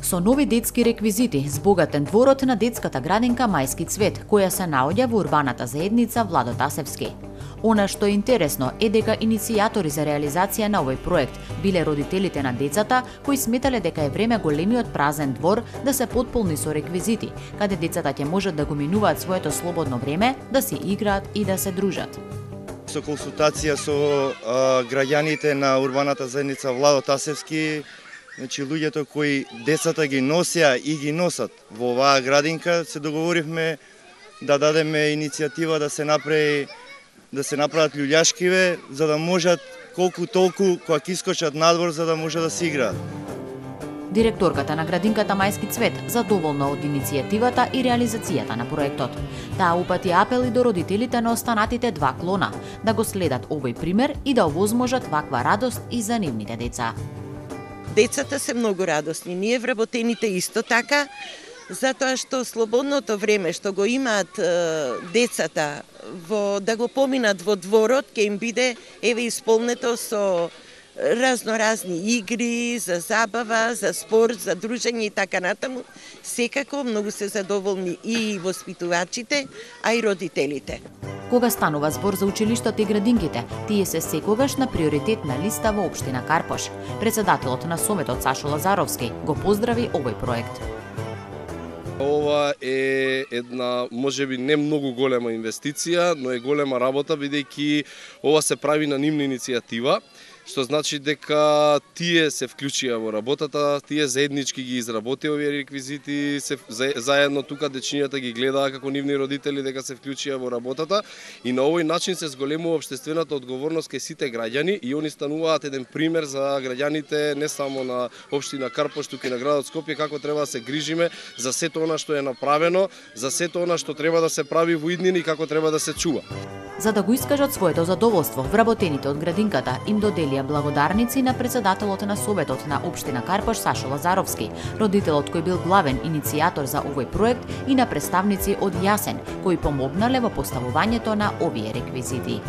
Со нови детски реквизити збогатен дворот на детската градинка Мајски цвет, која се наоѓа во урбаната заедница Владо Тасевски. Она што е интересно е дека иницијатори за реализација на овој проект биле родителите на децата, кои сметале дека е време големиот празен двор да се потполни со реквизити, каде децата ќе можат да го минуваат своето слободно време, да си играат и да се дружат. Со консултација со граѓаните на урбаната заедница Владо Тасевски, значи луѓето кои децата ги носеа и ги носат во оваа градинка, се договоривме да дадеме иницијатива да се направат љуѓашкиве, за да можат колку толку кога ќе искочат надвор за да може да се играат. Директорката на градинката Мајски цвет задоволна од иницијативата и реализацијата на проектот. Таа упати апели до родителите на останатите два клона да го следат овој пример и да овозможат ваква радост и за нивните деца. Децата се многу радосни, ние вработените исто така, затоа што слободното време што го имаат децата да го поминат во дворот, ќе им биде исполнето со разноразни игри, за забава, за спорт, за дружење и така натаму. Секако многу се задоволни и воспитувачите, а и родителите. Кога станува збор за училиштата и градинките, тие се секогаш на приоритетна листа во општина Карпош. Председателот на Советот Сашо Лазаровски го поздрави овој проект. Ова е една, можеби не многу голема инвестиција, но е голема работа, бидејќи ова се прави на нивна иницијатива, што значи дека тие се вклучија во работата, тие заеднички ги изработија овие реквизити, заедно тука дечињата ги гледаа како нивни родители дека се вклучија во работата и на овој начин се зголемува општествената одговорност кај сите граѓани и они стануваат еден пример за граѓаните не само на општина Карпош, туку и на градот Скопје, како треба да се грижиме за сето она што е направено, за сето она што треба да се прави во иднини и како треба да се чува. За да го искажат своето задоволство, вработените од градинката им доделија благодарници на председателот на Советот на општина Карпош Сашо Лазаровски, родителот кој бил главен иницијатор за овој проект и на представници од Јасен, кои помогнале во поставувањето на овие реквизити.